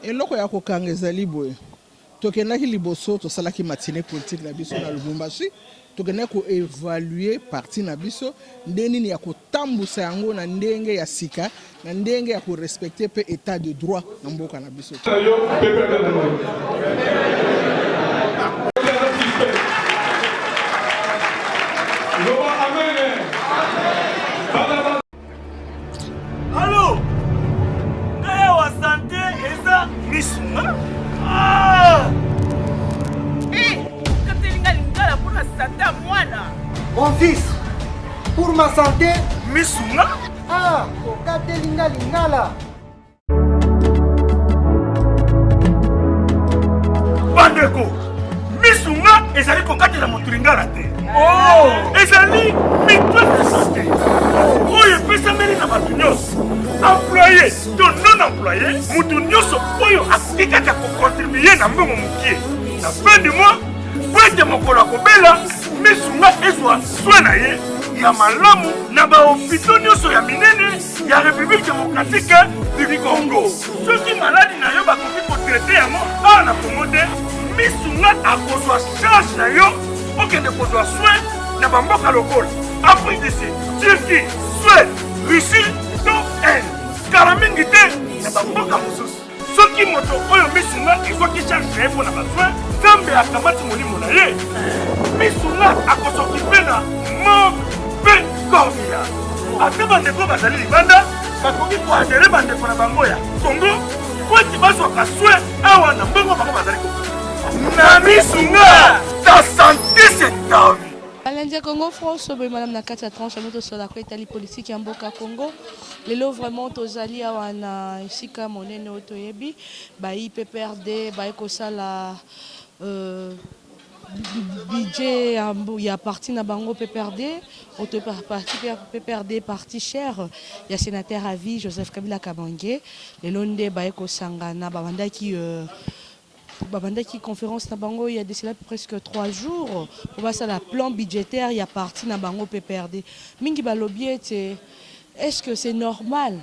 eloko ya kokanga ezali boye tokendaki liboso tosalaki matinée politique na biso na Lubumbashi tokendaki koévaluer parti na biso nde nini ya kotambusa yango na ndenge ya sika na ndenge ya korespecte mpe état de droit na mboka na biso. Allô? Kaya wa santé eza misunga? Ah! Katelinga lingala pour la santé à moi là. Mon fils, pour ma santé, Misunga? ah, Katelinga lingala. Bandeko, misunga ezali kokatela motu lingala te. Oh! Ezali mitwe de santé. Oyo epesameli na bato nyonso. Employé to non employé, motu nyonso oyo akoki kaka kocontribue na mbongo mokie. Na fin du mois, po ete mokolo akobela, misunga ezwa soin na ye ya malamu na bahopito nyonso ya minene ya République démocratique du Congo. Soki maladi na yo bakoki kotraite yango awa na Congo te, misunga akozwa charge na yo okende kozwa soin na bamboka lokola Afrique du Sud, Turquie, Suède, Russie to Inde. Kala mingi te na bamboka mosusu. Soki moto oyo misunga ezwaki charge na ye mpo na basoin, Nzambe akamati molimo na ye, misunga akosokipe na mpe Gambia. Ate bandeko bazali libanda bakoki koadere bandeko na bango ya Congo po ete bazwaka soin awa na mbongo bango bazali na misunga ta santé c'est ta vie. Balendia Congo France, madame na kati ya tranche moto sur la kwetali politique ya mboka Congo. Lelo vraiment tozali awa na esika monene otoyebi ba IPPRD ba ekosala budget ya parti na bango PPRD auto parti PPRD parti cher ya sénateur à vie Joseph Kabila Kabange lelo nde ba ekosangana babandaki conférence na bango il y a de cela presque 3 jours on va ça la plan budgétaire il y a parti na bango PPRD mingi balobi ete est-ce que c'est normal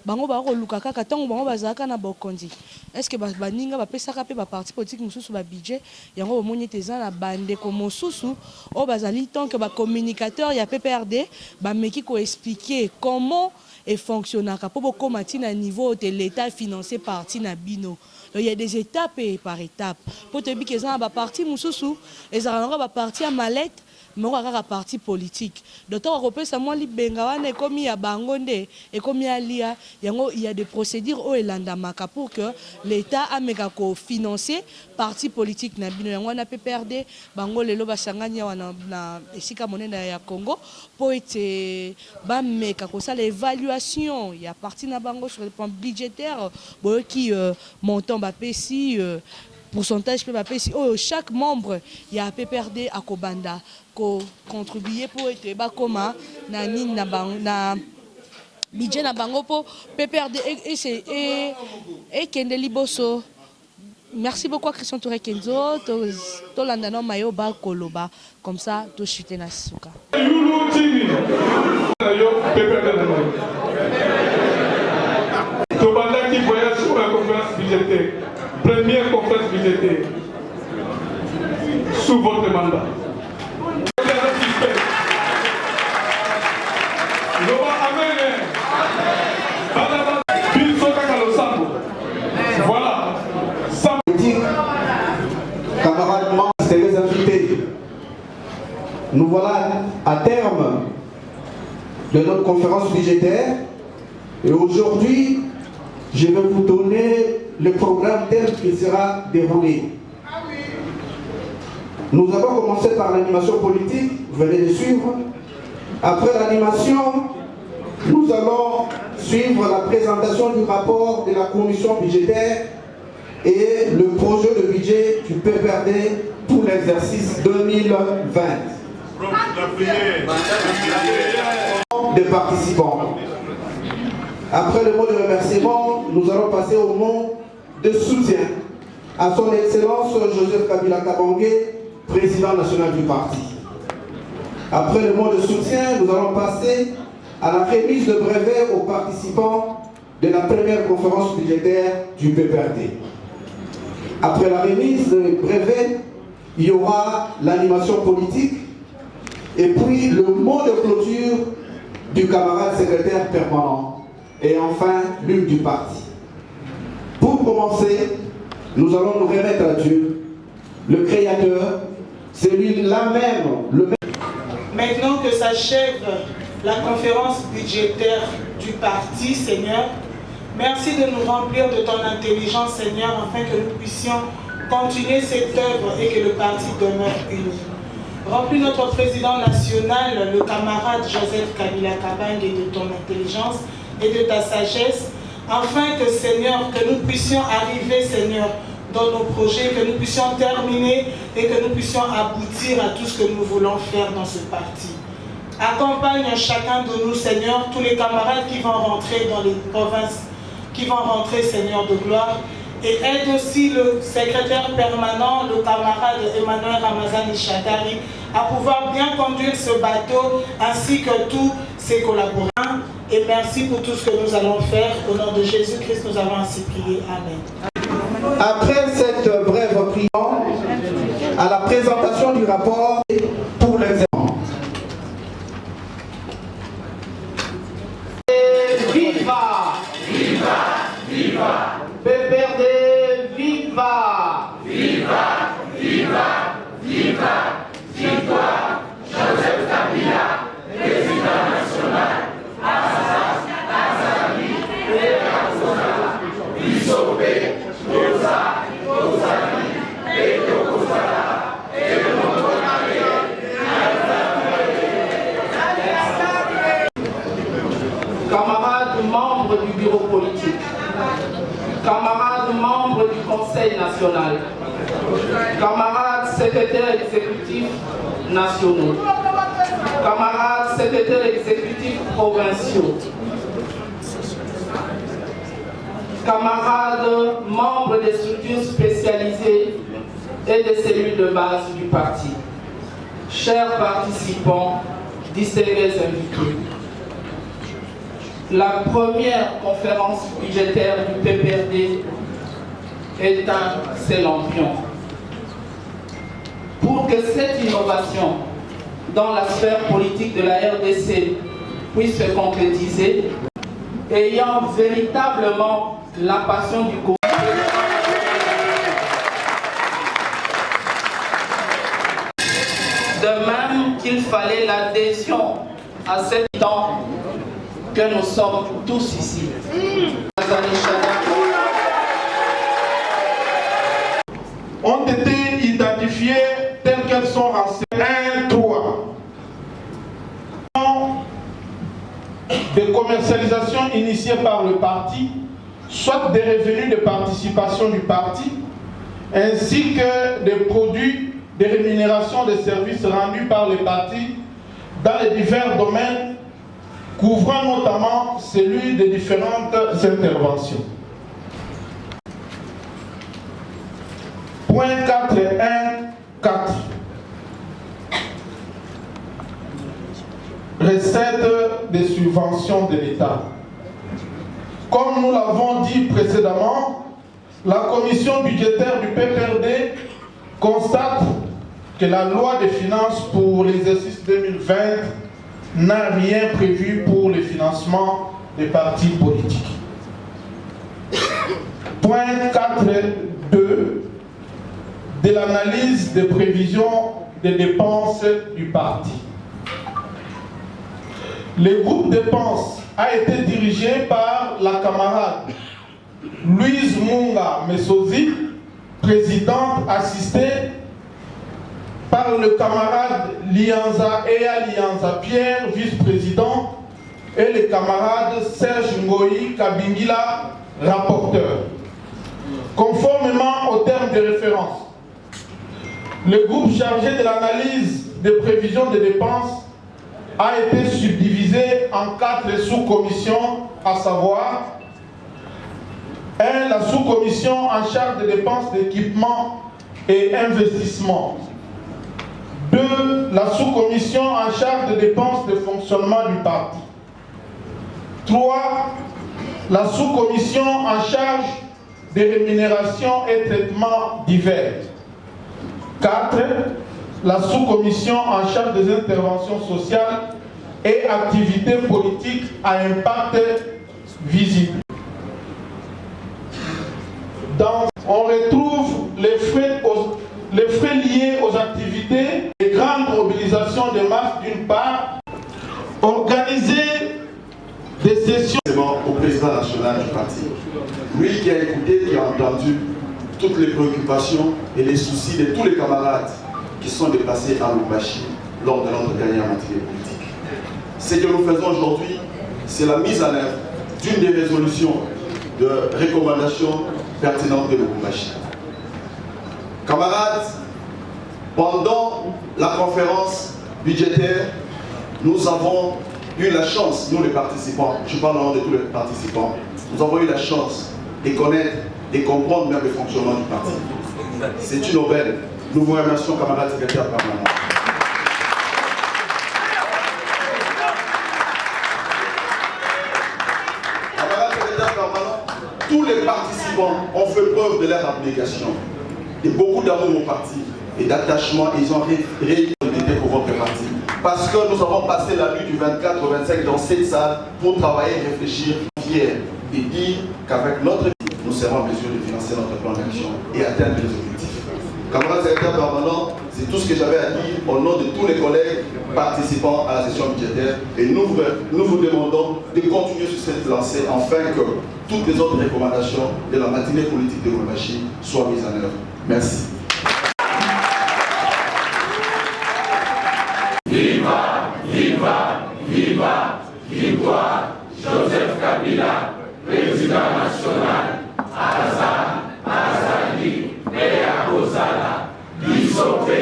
bango ba ko luka kaka tango bango bazaka na bokondi est-ce que baninga bapesaka pe ba parti politique mususu ba budget yango omoni teza na bande ko mususu o bazali tant que ba communicateur ya PPRD ba meki ko expliquer comment et fonctionnaka pour komati na niveau de l'état financé parti na bino. Donc il y a des étapes et par étapes. Pour te dire que ça ba parti mususu ezalanga ba parti à mallette mais on a parti politique. D'autant européen ça moi libenga wana komi ya bangonde et komi alia yango il y a des procédures au elandamaka pour que l'état ameka ko financer parti politique na bino yango na PPRD bango lelo basanganya wana na esika monene ya Congo pour être ba meka ko ça l'évaluation il y a parti na bango sur le plan budgétaire boyo qui montant ba pesi pourcentage peut pas si chaque membre il y a PPRD à Kobanda ko contribuer pour être ba koma na nini na budget na bango pour PPRD et Kende Liboso. Merci beaucoup Christian Touré Kenzo to landano mayo ba koloba comme ça to chuter na suka. To banda qui voyage sur la conférence budgétaire. Première conférence budgétaire sous votre mandat. Voilà. Camarades membres, c'est les invités. Nous voilà à terme de notre conférence budgétaire et aujourd'hui, je vais vous donner le programme tel qu'il sera déroulé. Nous avons commencé par l'animation politique, vous venez de suivre. Après l'animation, nous allons suivre la présentation du rapport de la commission budgétaire et le projet de budget du PPRD pour l'exercice 2020. Des participants. Après le mot de remerciement, nous allons passer au mot de soutien à son Excellence Joseph Kabila Kabange, président national du parti. Après le mot de soutien, nous allons passer à la remise de brevet aux participants de la première conférence budgétaire du PPRD. Après la remise des brevets, il y aura l'animation politique et puis le mot de clôture du camarade secrétaire permanent et enfin l'une du parti. Pour commencer, nous allons nous remettre à Dieu, le Créateur, celui-là même, le même. Maintenant que s'achève la conférence budgétaire du parti, Seigneur, merci de nous remplir de ton intelligence, Seigneur, afin que nous puissions continuer cette œuvre et que le parti demeure uni. Remplis notre président national, le camarade Joseph Kabila Kabange, de ton intelligence et de ta sagesse, afin que, Seigneur, que nous puissions arriver, Seigneur, dans nos projets, que nous puissions terminer et que nous puissions aboutir à tout ce que nous voulons faire dans ce parti. Accompagne chacun de nous, Seigneur, tous les camarades qui vont rentrer dans les provinces, qui vont rentrer, Seigneur de gloire, et aide aussi le secrétaire permanent, le camarade Emmanuel Ramazani Chatari, à pouvoir bien conduire ce bateau, ainsi que tous ses collaborateurs. Et merci pour tout ce que nous allons faire. Au nom de Jésus-Christ, nous avons ainsi prié. Amen. Après cette brève prière, à la présentation du rapport pour l'examen. Viva! Viva! Viva! PPRD, viva! Viva! Viva! Viva! Victoire! Joseph Kabila, président national. Camarades membres du bureau politique, camarades membres du Conseil national, camarades secrétaires exécutifs nationaux, camarades secrétaires exécutifs provinciaux, camarades membres des structures spécialisées et des cellules de base du parti, chers participants, distingués invités. La première conférence budgétaire du PPRD est un sélampion. Pour que cette innovation dans la sphère politique de la RDC puisse se concrétiser, ayant véritablement la passion du gouvernement, de même qu'il fallait l'adhésion à cet temps que nous sommes tous ici. Ont été identifiées telles qu'elles sont renseignées 1-3. Des commercialisations initiées par le parti, soit des revenus de participation du parti, ainsi que des produits de rémunération des services rendus par le parti dans les divers domaines, couvrant notamment celui des différentes interventions. Point 4.1.4. Recettes des subventions de l'État. Comme nous l'avons dit précédemment, la commission budgétaire du PPRD constate que la loi des finances pour l'exercice 2020 n'a rien prévu pour le financement des partis politiques. Point 4.2 de l'analyse des prévisions des dépenses du parti. Le groupe dépenses a été dirigé par la camarade Louise Munga Messozi, présidente assistée par le camarade Lianza Ea Lianza Pierre, vice-président, et le camarade Serge Ngoï Kabingila, rapporteur. Conformément aux termes de référence, le groupe chargé de l'analyse des prévisions de dépenses a été subdivisé en 4 sous-commissions, à savoir 1. La sous-commission en charge des dépenses d'équipement et investissement. 2. La sous-commission en charge des dépenses de fonctionnement du parti. 3. la sous-commission en charge des rémunérations et traitements divers. 4. La sous-commission en charge des interventions sociales et activités politiques à impact visible. On retrouve les frais liés aux activités, les grandes mobilisations de masse d'une part, organiser des sessions au président national du parti. Lui qui a écouté, qui a entendu toutes les préoccupations et les soucis de tous les camarades qui sont déplacés à Lubumbashi lors de notre dernière matinée politique. Ce que nous faisons aujourd'hui, c'est la mise en œuvre d'une des résolutions de recommandations pertinentes de Lubumbashi. Camarades, pendant la conférence budgétaire, nous avons eu la chance, nous les participants, je parle au nom de tous les participants, nous avons eu la chance de connaître, de comprendre même le fonctionnement du parti. C'est une aubaine. Nous vous remercions, camarades secrétaires permanents. Camarades secrétaires permanents, tous les participants ont fait preuve de leur abnégation, de beaucoup d'amour au parti et d'attachement. Ils ont réuni pour votre parti. Parce que nous avons passé la nuit du 24 au 25 dans cette salle pour travailler, réfléchir, fier et dire qu'avec notre vie, nous serons en mesure de financer notre plan d'action et atteindre les objectifs. Camarades secrétaires permanents, c'est tout ce que j'avais à dire au nom de tous les collègues participants à la session budgétaire. Et nous vous demandons de continuer sur cette lancée afin que toutes les autres recommandations de la matinée politique de Lubumbashi soient mises en œuvre. Merci. Viva, viva, viva, victoire, Joseph Kabila, président national, Aza, Azali, Mea Kozala, Bisope,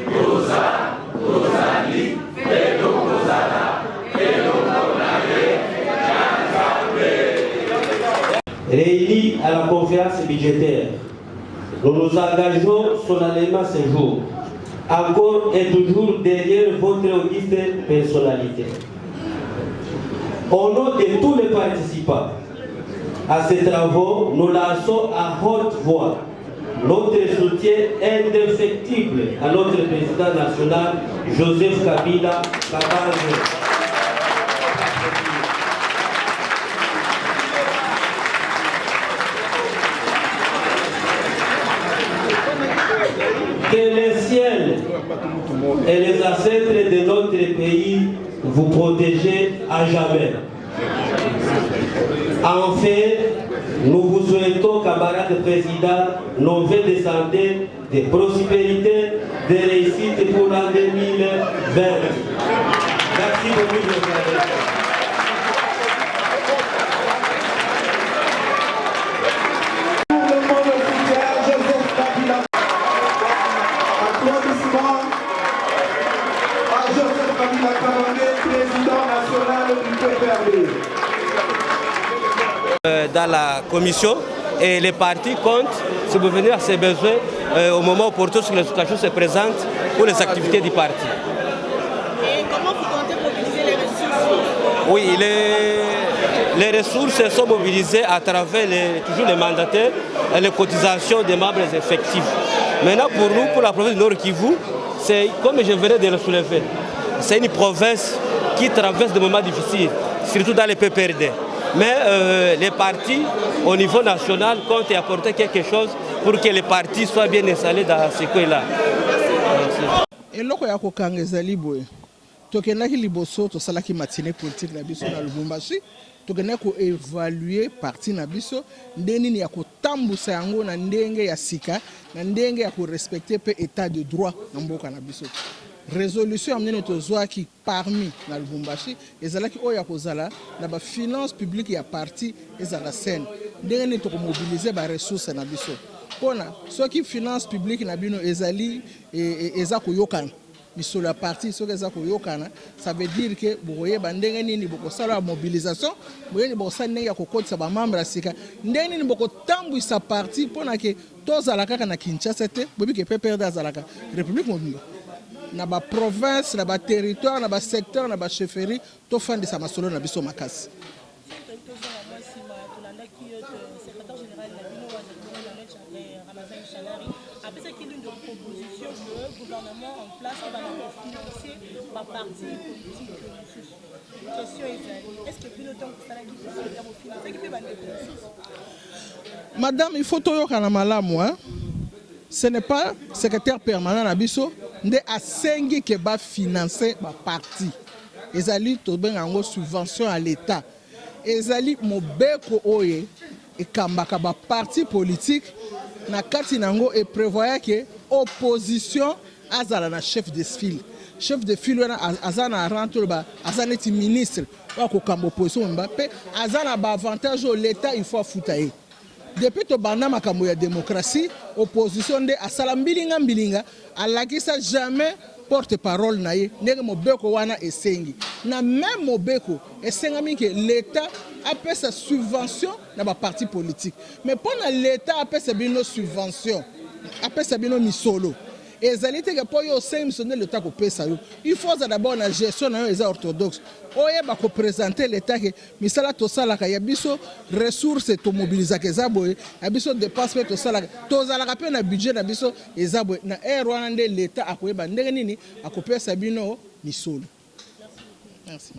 Koza, Kozali, Edo Kozala, Edo Konale, Yanzabe. Réunis à la conférence budgétaire, nous nous engageons solennellement ce jour, encore et toujours derrière votre auguste personnalité. Au nom de tous les participants à ces travaux, nous lançons à haute voix notre soutien indéfectible à notre président national, Joseph Kabila Kabange. Que les ciels et les ancêtres de notre pays vous protègent à jamais. Enfin, nous vous souhaitons, camarades présidents, nos vœux de santé, de prospérité, de réussite pour l'an 2020. Merci beaucoup, mes frères. Dans la commission et les partis comptent subvenir à ses besoins au moment opportun lorsque les situations se présentent pour les activités du parti. Et comment vous comptez mobiliser les ressources? Oui, les ressources sont mobilisées à travers toujours les mandataires et les cotisations des membres effectifs. Maintenant, pour nous, pour la province du Nord Kivu, c'est comme je venais de le soulever, c'est une province qui traverse des moments difficiles, surtout dans les PPRD. Mais les partis, au niveau national, comptent apporter quelque chose pour que les partis soient bien installés dans ce coin-là. eloko ya kokanga ezali boye tokendaki liboso tosalaki matinée politique na biso na Lubumbashi tokendaki koévaluer parti na biso ndenge nini ya kotambusa yango na ndenge ya sika na ndenge ya korespecter pe état de droit na mboka na biso. Résolution amenée tozwaki parmi na Lubumbashi ezalaki oyo ya kozala na ba finance publique ya parti ezala saine ndenge nini tokomobiliser ba ressources na biso pona soki finance publique na bino ezali eza koyokana misolo ya parti soki eza koyokana ça veut dire que bokoyeba ndenge nini bokosala mobilisation boyeni bokosala ndenge ya kokotisa bamembre ya sika ndenge nini bokotambwisa parti mpona ke tozala kaka na Kinshasa te boyebi ke PPRD azalaka République mobimba na ba province na ba territoire na ba secteur na ba chefferie tofandisa masolo na biso makasi. Azan Chalari. Après, c'est qu'il y a une proposition que le gouvernement en place va financer ma partie politique. Question est-ce que plus longtemps que ça qui peut financer, qui peut financer? Madame, il faut tout le moi. Ce n'est pas secrétaire permanent Nabiso, mais à 5 qui va financer ma partie. Ils allaient une subvention à l'État. Ils allaient mobeko oye et kambaka ba parti politique na kati nango et prévoyait que opposition azala na chef de file. Chef de file wana azana rentre ba azana ti ministre wa ko kamba opposition Mbappé azana ba avantage au l'État il faut futaye. Depuis to banda makambo ya démocratie, opposition de asala mbilinga alakisa jamais porte-parole na ye ndenge mobeko wana esengi. Na même mobeko esengami que l'État a sa subvention na ba parti politique. Mais pendant l'État a sa bino subvention, a sa bino misolo. Ezalité que pour yo semi sonner l'État ko pesa yo. Il faut d'abord la gestion na yo orthodoxe. Oye ba ko présenter l'État que misala to sala ka ya biso ressources to mobiliser ke zaboye ya biso dépense to sala to zala ka pe na budget na biso ezaboye na wana nde l'État akoyeba ndenge nini akopesa bino misolo. Merci.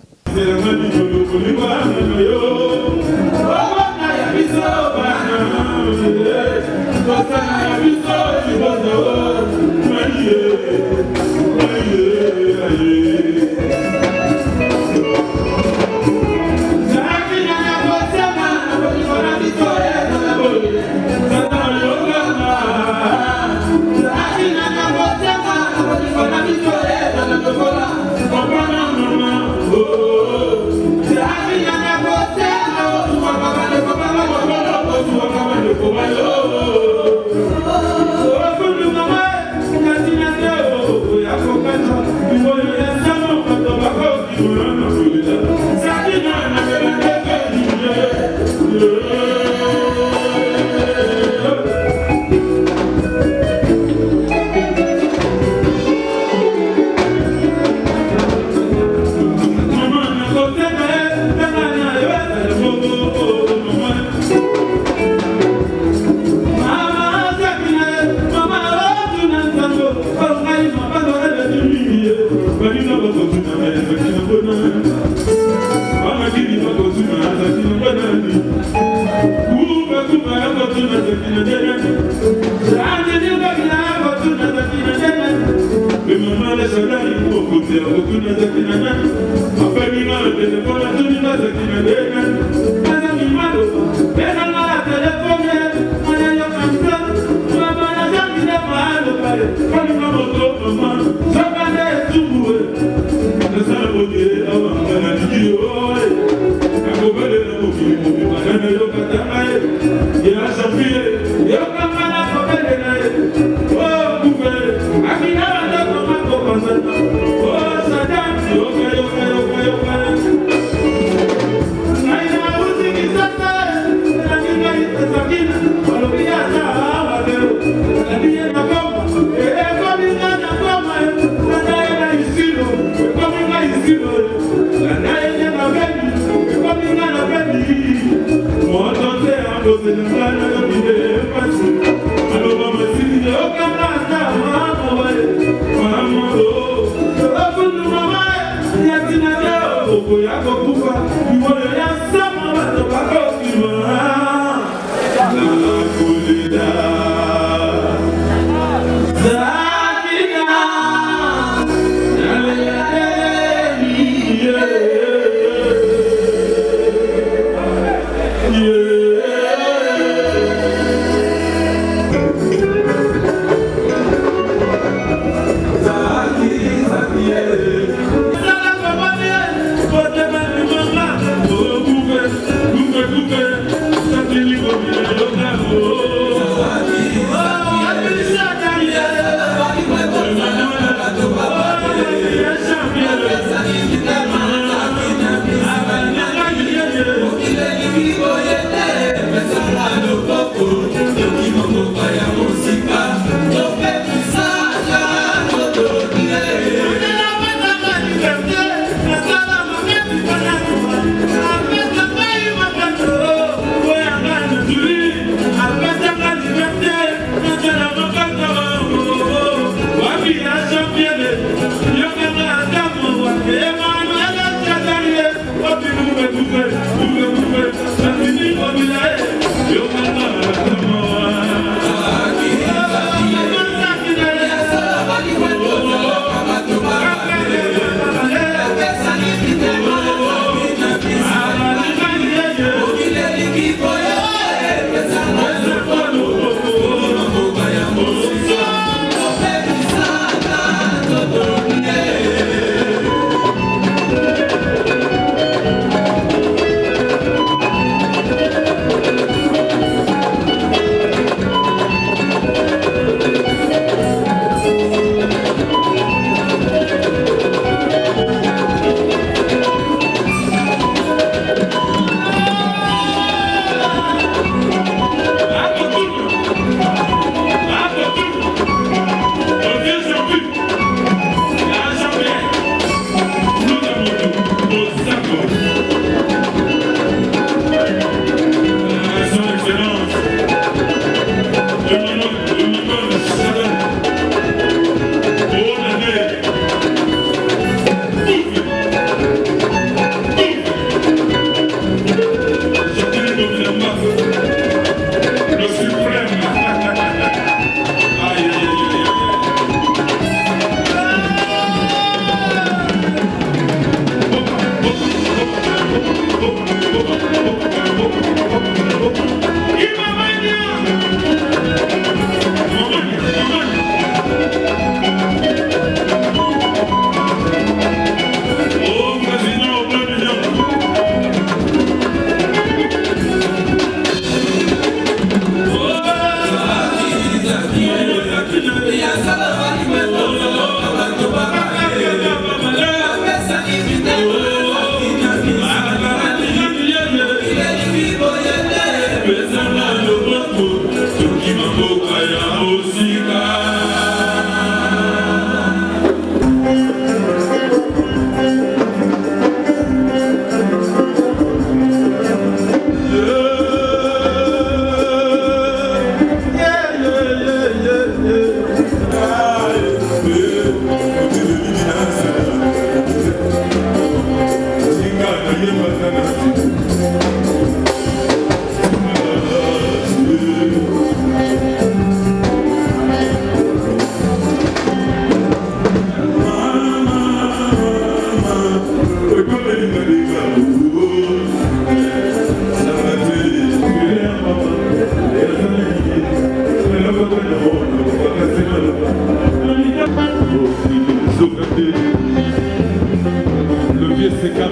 Le vieux C4.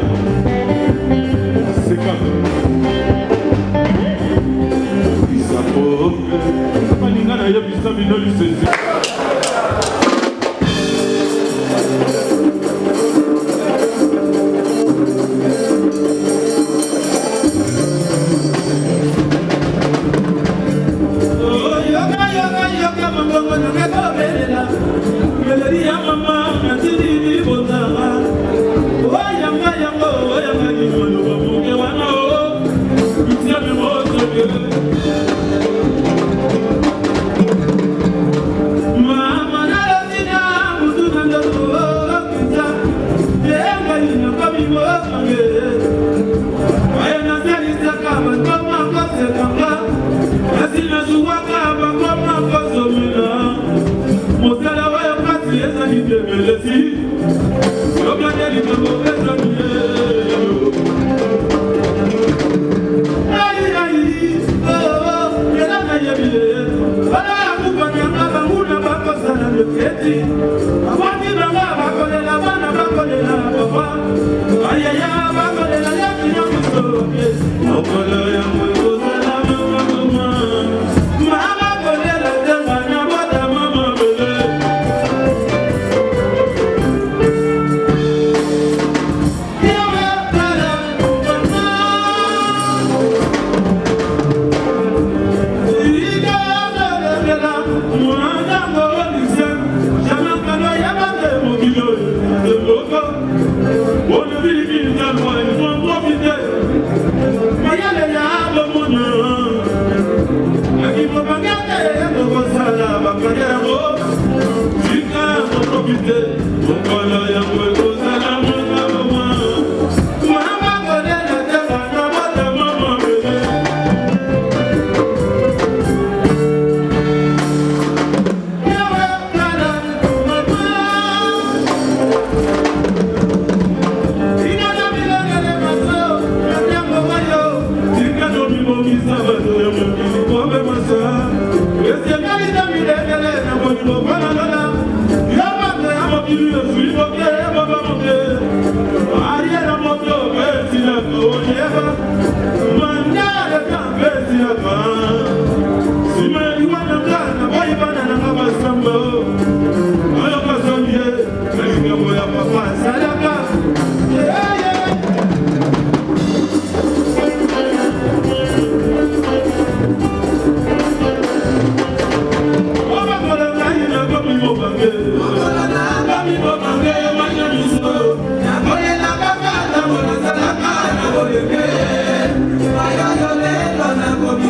C4.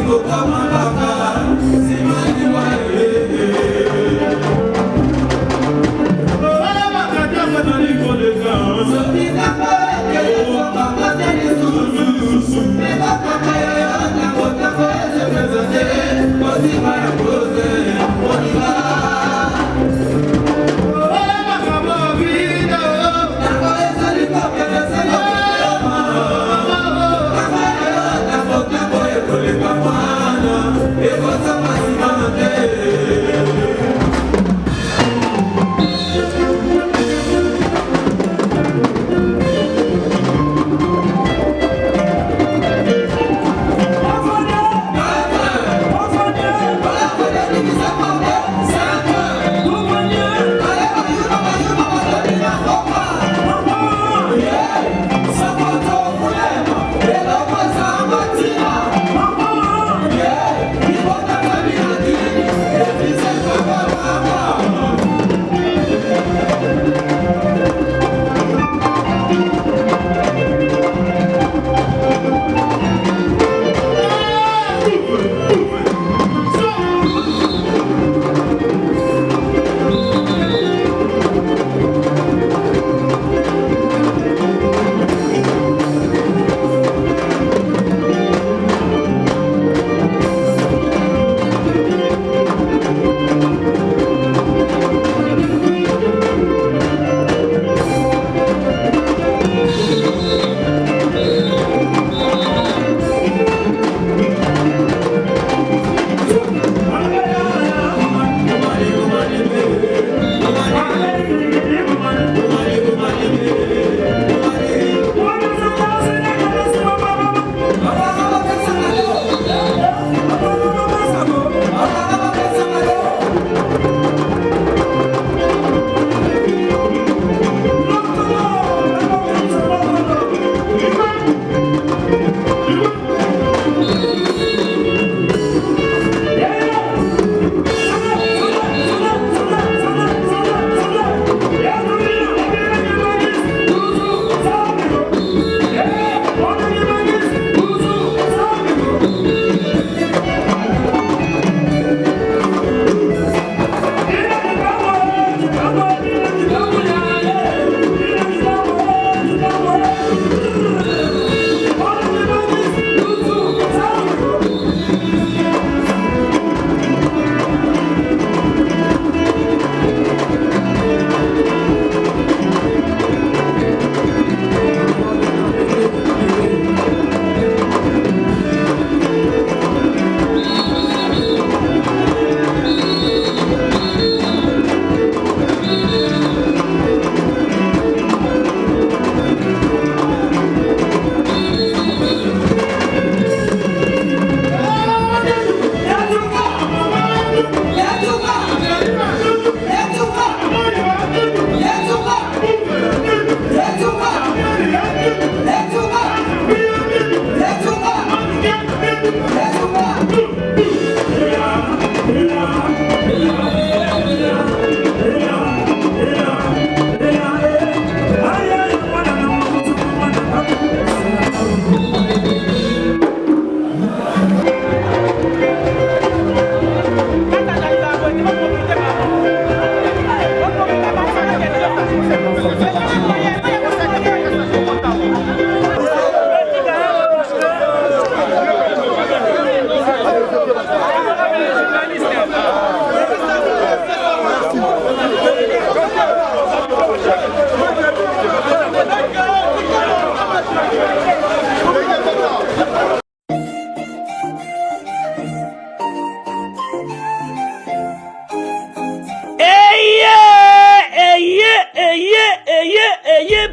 Go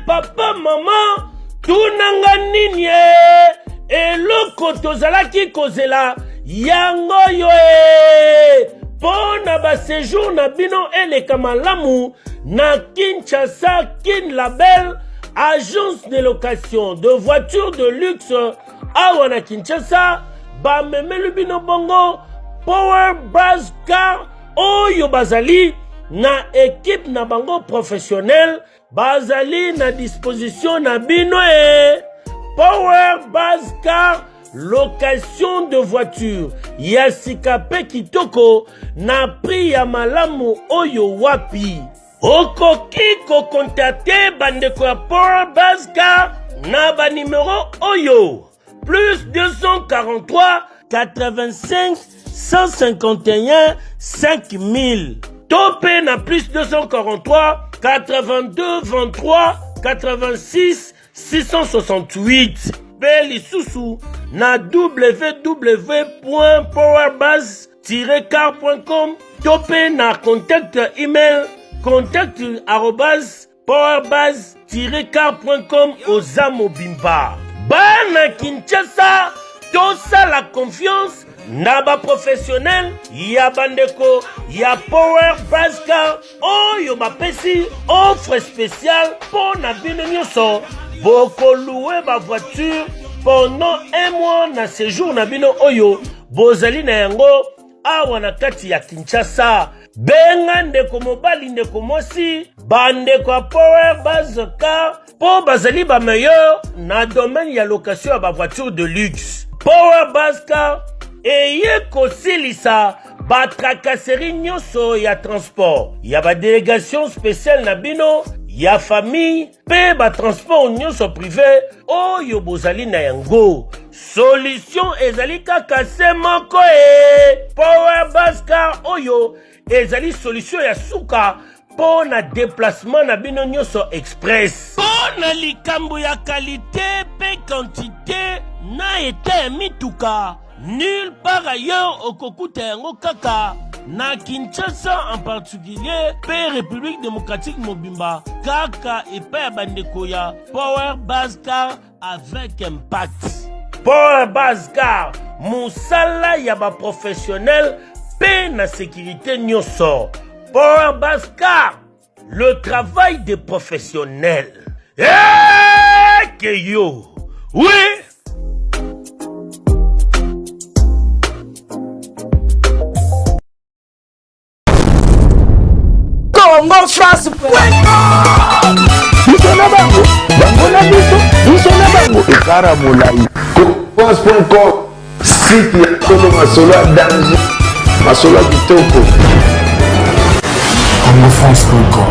Papa, maman, tunanga nini eloko tozalaki kozela yango yo pona ba séjour na bino eleka malamu na Kinshasa Kin Label, agence de location de voitures de luxe awa na Kinshasa, ba memelu bino bongo Power Buzz Car oyo bazali na équipe na bango professionnel, bazali na disposition na bino Power Buzz Car, location de voiture ya sikape kitoko na prix ya malamu oyo wapi. Okoki ko contacter bandeko ya Power Buzz Car na ba numéro oyo plus 243 85 151 5000. Topé na plus 243 82 23 86 668. Beli Soussou na www.powerbuzz-car.com. Topé na contact email contact@powerbuzz-car.com Ozamo Bimba. Bana Kinshasa, tosa la confiance na ba professionnel ya bandeko ya Power Buzz Car oyo bapesi offre spéciale pour na bino nyonso boko louer ba voiture pendant un mois na séjour na bino oyo bozali na yango awa na kati ya Kinshasa. Benga ndeko mobali ndeko mosi bandeko ya Power Buzz Car po bazali ba meilleur na domaine ya location ya ba voiture de luxe. Power Buzz Car eye kosilisa ba tracasserie nyonso ya transport ya ba délégation spéciale na bino ya famille pe ba transport nyonso privé oyo bozali na yango. Solution ezali kaka se moko Power Buzz Car oyo ezali solution ya suka po na déplacement na bino nyonso express. Po na likambo ya qualité pe quantité na ete mituka nulle part ailleurs au Kokuta yango kaka na Kinshasa en particulier pe République démocratique Mobimba kaka epa bandeko ya Power Buzz Car avec impact. Power Buzz Car musala ya ba professionnel pe na sécurité nyonso. Power Buzz Car, le travail des professionnels. Que yo, oui. Congo France. France.com, site ya Tolo Masolo danger, Masolo kitoko. Congo France.com.